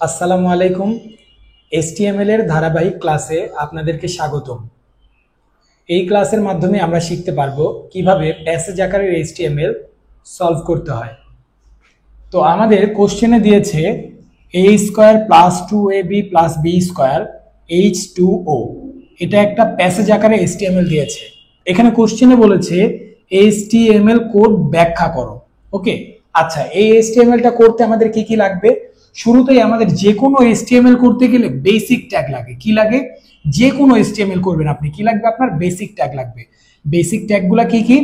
আসসালামু আলাইকুম। HTML এর ধারাবাহিক ক্লাসে আপনাদেরকে স্বাগতম। এই ক্লাসের মাধ্যমে আমরা শিখতে পারবো কিভাবে প্যাসেজ আকারের HTML সলভ করতে হয়। তো আমাদের কোশ্চেনে দিয়েছে a square plus 2ab plus b square h2o, এটা একটা প্যাসেজ আকারে HTML দিয়েছে। এখানে কোশ্চেনে বলেছে HTML কোড ব্যাখ্যা করো। ওকে, আচ্ছা, এই HTMLটা করতে আমাদের কি কি লাগবে? শুরুতেই আমাদের যে কোনো HTML করতে গেলে বেসিক ট্যাগ লাগে। কি লাগে? যে কোনো HTML করবেন আপনি, কি লাগবে? আপনার বেসিক ট্যাগ লাগবে। বেসিক ট্যাগগুলো কি কি?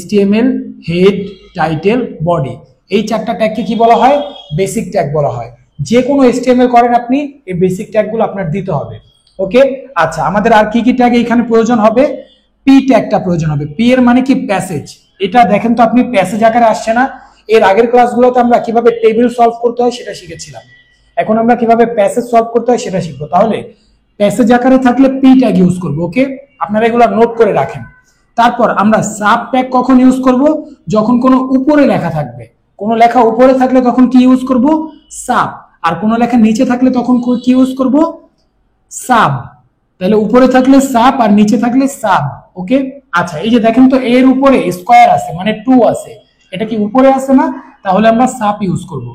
HTML, হেড, টাইটেল, বডি, এই চারটা ট্যাগকে কি বলা হয়? বেসিক ট্যাগ বলা হয়। যে কোনো HTML করেন আপনি, এই বেসিক ট্যাগগুলো আপনার দিতে হবে। ওকে, আচ্ছা, আমাদের আর কি কি ট্যাগ এখানে প্রয়োজন হবে? পি ট্যাগটা প্রয়োজন হবে। পি এর মানে কি? প্যাসেজ। এটা দেখেন তো আপনি, প্যাসেজ আকারে আসছে না? এর আগের ক্লাসগুলোতে আমরা কিভাবে টেবিল সলভ করতে হয় সেটা শিখেছিলাম। এখন আমরা কিভাবে প্যাসেজ সলভ করতে হয় সেটা শিখবো। তাহলে প্যাসেজ আকারে থাকলে পি ট্যাগ ইউজ করব। ওকে, আপনারা এগুলো নোট করে রাখেন। তারপর আমরা সাব ট্যাগ কখন ইউজ করব? যখন কোনো উপরে লেখা থাকবে। কোনো লেখা উপরে থাকলে তখন কি ইউজ করব? সাব। আর কোনো লেখা নিচে থাকলে তখন কি ইউজ করব? সাব। তাহলে উপরে থাকলে সাব আর নিচে থাকলে সাব। ওকে, আচ্ছা, এই যে দেখেন তো, এর উপরে স্কয়ার আছে মানে 2 আছে, এটা কি উপরে আছে না? তাহলে আমরা সাব ইউজ করব।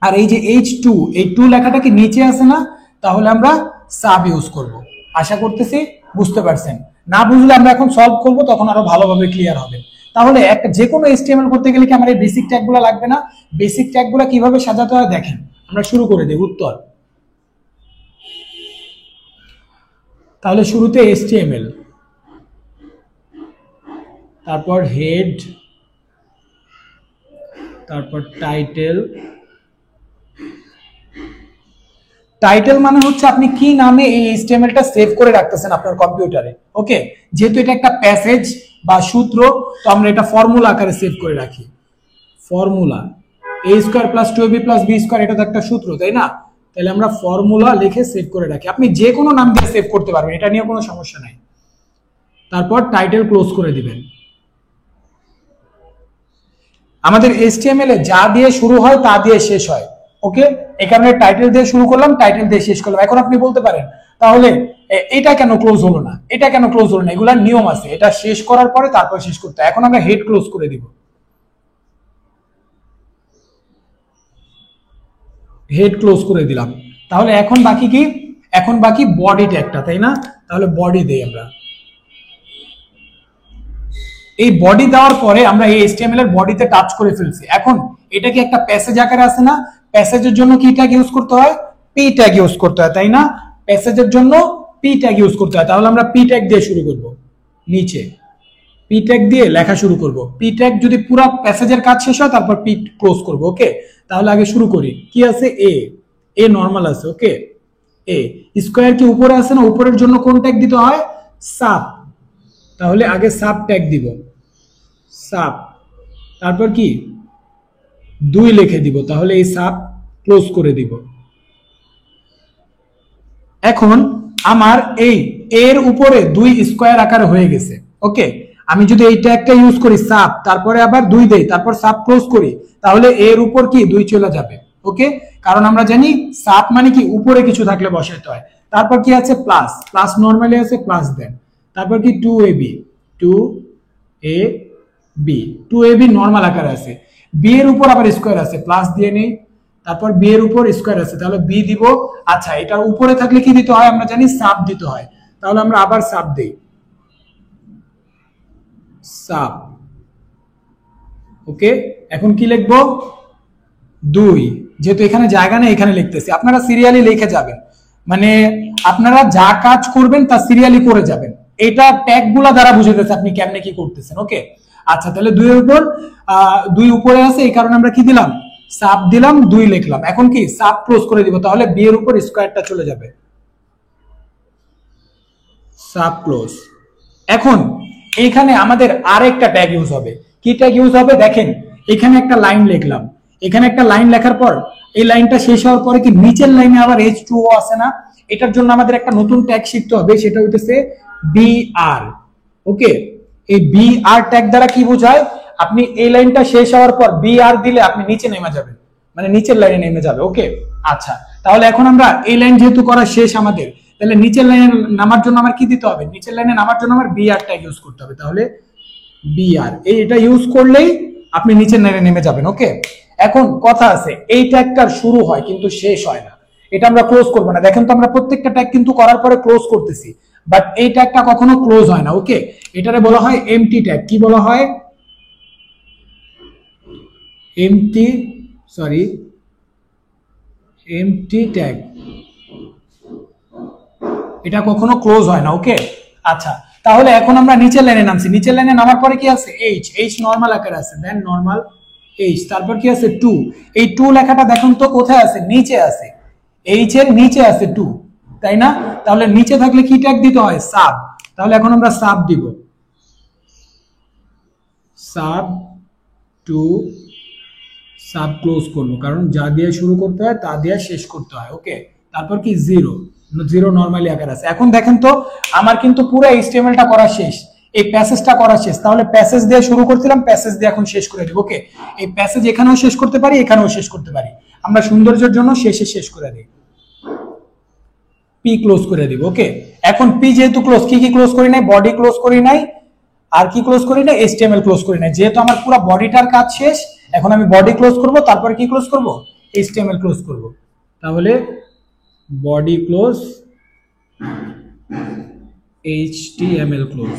আর এই যে h2, এই 2 লেখাটা কি নিচে আছে না? তাহলে আমরা সাব ইউজ করব। আশা করতেছি বুঝতে পারছেন। না বুঝলে আমরা এখন সলভ করব, তখন আরো ভালোভাবে ক্লিয়ার হবে। তাহলে একটা যে কোনো HTML করতে গেলে কি আমার এই বেসিক ট্যাগগুলো লাগবে না? বেসিক ট্যাগগুলো কিভাবে সাজাতে হয় দেখেন। আমরা শুরু করে দেই উত্তর। তাহলে শুরুতে HTML, তারপর হেড, তারপর টাইটেল। টাইটেল মানে হচ্ছে আপনি কি নামে এই HTMLটা সেভ করে রাখতেছেন আপনার কম্পিউটারে। ওকে, যেহেতু এটা একটা প্যাসেজ বা সূত্র, তো আমরা এটা ফর্মুলা আকারে সেভ করে রাখি। Formula a square plus 2ab plus b square, এটা তো একটা সূত্র, তাই না? তাহলে আমরা ফর্মুলা লিখে সেভ করে রাখি। আপনি যে কোনো নাম দিয়ে সেভ করতে পারবেন, এটা নিয়ে কোনো সমস্যা নাই। তারপর টাইটেল ক্লোজ করে দিবেন। আমাদের HTML এ যা দিয়ে শুরু হয় তা দিয়ে শেষ হয়। ওকে, এখানে টাইটেল দিয়ে শুরু করলাম, টাইটেল দিয়ে শেষ করলাম। এখন আপনি বলতে পারেন তাহলে এটা কেন ক্লোজ হলো না, এটা কেন ক্লোজ হলো না? এগুলার নিয়ম আছে, এটা শেষ করার পরে তারপর শেষ করতে হয়। এখন আমরা হেড ক্লোজ করে দিব। হেড ক্লোজ করে দিলাম। তাহলে এখন বাকি কি? এখন বাকি বডি ট্যাগটা, তাই না? তাহলে বডি দেই আমরা। এই বডি দেওয়ার পরে আমরা এই HTML এর বডিতে টাচ করে ফেলছি। এখন এটা কি একটা প্যাসেজ আকারে আছে না? প্যাসেজের জন্য কি ট্যাগ ইউজ করতে হয়? পি ট্যাগ ইউজ করতে হয়, তাই না? প্যাসেজের জন্য পি ট্যাগ ইউজ করতে হয়। তাহলে আমরা পি ট্যাগ দিয়ে শুরু করব। নিচে পি ট্যাগ দিয়ে লেখা শুরু করব। পি ট্যাগ যদি পুরো প্যাসেজের কাজ শেষ হয় তারপর পি ক্লোজ করব। ওকে, তাহলে আগে শুরু করি। কি আছে? এ নরমাল আছে। ওকে, এ স্কয়ার কি উপরে আছে না? উপরের জন্য কোন ট্যাগ দিতে হয়? সাব। তাহলে আগে সাব ট্যাগ দিব, সাব। তারপর কি? 2 লিখে দিব। তাহলে এই সাব ক্লোজ করে দিব। এখন আমার এই এর উপরে 2 স্কয়ার আকারে হয়ে গেছে। ওকে, আমি যদি এই ট্যাগটা ইউজ করি সাব, তারপরে আবার 2 দেই, তারপর সাব ক্লোজ করি, তাহলে এর উপর কি 2 চলে যাবে। ওকে, কারণ আমরা জানি সাব মানে কি উপরে কিছু থাকলে বসাইতে হয়। তারপর কি আছে? প্লাস। প্লাস নরমালি আছে, প্লাস দেন। তারপর কি? 2ab, 2ab নরমাল আকারে আছে। বি এর উপর আবার স্কয়ার আছে, প্লাস দিয়ে নেই। তারপর বি এর উপর স্কয়ার আছে, তাহলে বি দিব। আচ্ছা, এটার উপরে থাকলে কি দিতে হয়? আমরা জানি সাব দিতে হয়। তাহলে আমরা আবার সাব দেই, সাব। ওকে, এখন কি লিখবো? 2। যেহেতু এখানে জায়গা নেই, এখানে লিখতেছি। আপনারা সিরিয়ালি লিখে যাবেন, মানে আপনারা যা কাজ করবেন তা সিরিয়ালি করে যাবেন। এটা ট্যাগ গুলা দ্বারা বুঝাইতেছে আপনি কেমনে কি করতেছেন। ওকে, আচ্ছা, তাহলে 2 এর উপর 2 উপরে আছে, এই কারণে আমরা কি দিলাম? সাব দিলাম, 2 লিখলাম। এখন কি? সাব ক্লোজ করে দিব। তাহলে বি এর উপর স্কয়ারটা চলে যাবে, সাব ক্লোজ। এখন এখানে আমাদের আরেকটা ট্যাগ ইউজ হবে। কি ট্যাগ ইউজ হবে? দেখেন, এখানে একটা লাইন লিখলাম। এখানে একটা লাইন লেখার পর এই লাইনটা শেষ হওয়ার পরে কি নিচের লাইনে আবার h2o আছে না? এটার জন্য আমাদের একটা নতুন ট্যাগ শিখতে হবে, সেটা হইতেছে br। ওকে, এই br ট্যাগ দ্বারা কি বোঝায়? আপনি এই লাইনটা শেষ হওয়ার পর br দিলে আপনি নিচে নেমে যাবেন। মানে নিচের লাইনে নেমে যাবে। ওকে, আচ্ছা, তাহলে এখন আমরা এই লাইন যেহেতু করা শেষ আমাদের, তাহলে নিচের লাইনে নামার জন্য আমার কি দিতে হবে? নিচের লাইনে নামার জন্য আমার বিআর ট্যাগ ইউজ করতে হবে। তাহলে বিআর এটা ইউজ করলেই আপনি নিচের লাইনে নেমে যাবেন। ওকে, এখন কথা আছে, এই ট্যাগটার শুরু হয় কিন্তু শেষ হয় না, এটা আমরা ক্লোজ করবো না। দেখেন তো আমরা প্রত্যেকটা ট্যাগ কিন্তু করার পরে ক্লোজ করতেছি, বাট এই ট্যাগটা কখনো ক্লোজ হয় না। ওকে, এটারে বলা হয় এমটি ট্যাগ। কি বলা হয়? Empty, sorry, empty tag. এটা কখনো ক্লোজ হয় না। ওকে, আচ্ছা, তাহলে এখন আমরা নিচের লাইনে নামছি। নিচের লাইনে নামার পরে কি আছে? এইচ, এইচ নরমাল আকারে আছে, দেন নরমাল এইচ, তারপর কি আছে? 2। এই 2 লেখাটা দেখুন তো কোথায় আছে? নিচে আছে, এইচ এর নিচে আছে 2, তাই না? তাহলে নিচে থাকলে কি ট্যাগ দিতে হয়? সাব। তাহলে এখন আমরা সাব দিব, সাব 2, সাব ক্লোজ করবো, কারণ যা দিয়ে শুরু করতে হয় তা দিয়ে শেষ করতে হয়। ওকে, তারপর কি? 0, 0 নরমালি আকার আছে। এখন দেখেন তো আমার কিন্তু পুরো এইচটিএমএলটা করা শেষ, এই প্যাসেজটা করা শেষ। তাহলে প্যাসেজ দিয়ে শুরু করছিলাম, প্যাসেজ দিয়ে এখন শেষ করে দেব। ওকে, এই প্যাসেজ এখানেও শেষ করতে পারি, এখানেও শেষ করতে পারি। আমরা সৌন্দর্যের জন্য শেষে শেষ করে দিই, পি ক্লোজ করে দিব। ওকে, এখন পি যেহেতু ক্লোজ, কি কি ক্লোজ করি নাই? বডি ক্লোজ করি নাই, আর কি ক্লোজ করি না? এইচটিএমএল ক্লোজ করি না। যেহেতু আমার পুরো বডিটার কাজ শেষ, এখন আমি বডি ক্লোজ করব, তারপরে কি ক্লোজ করব? এইচটিএমএল ক্লোজ করব। তাহলে বডি ক্লোজ, এইচটিএমএল ক্লোজ।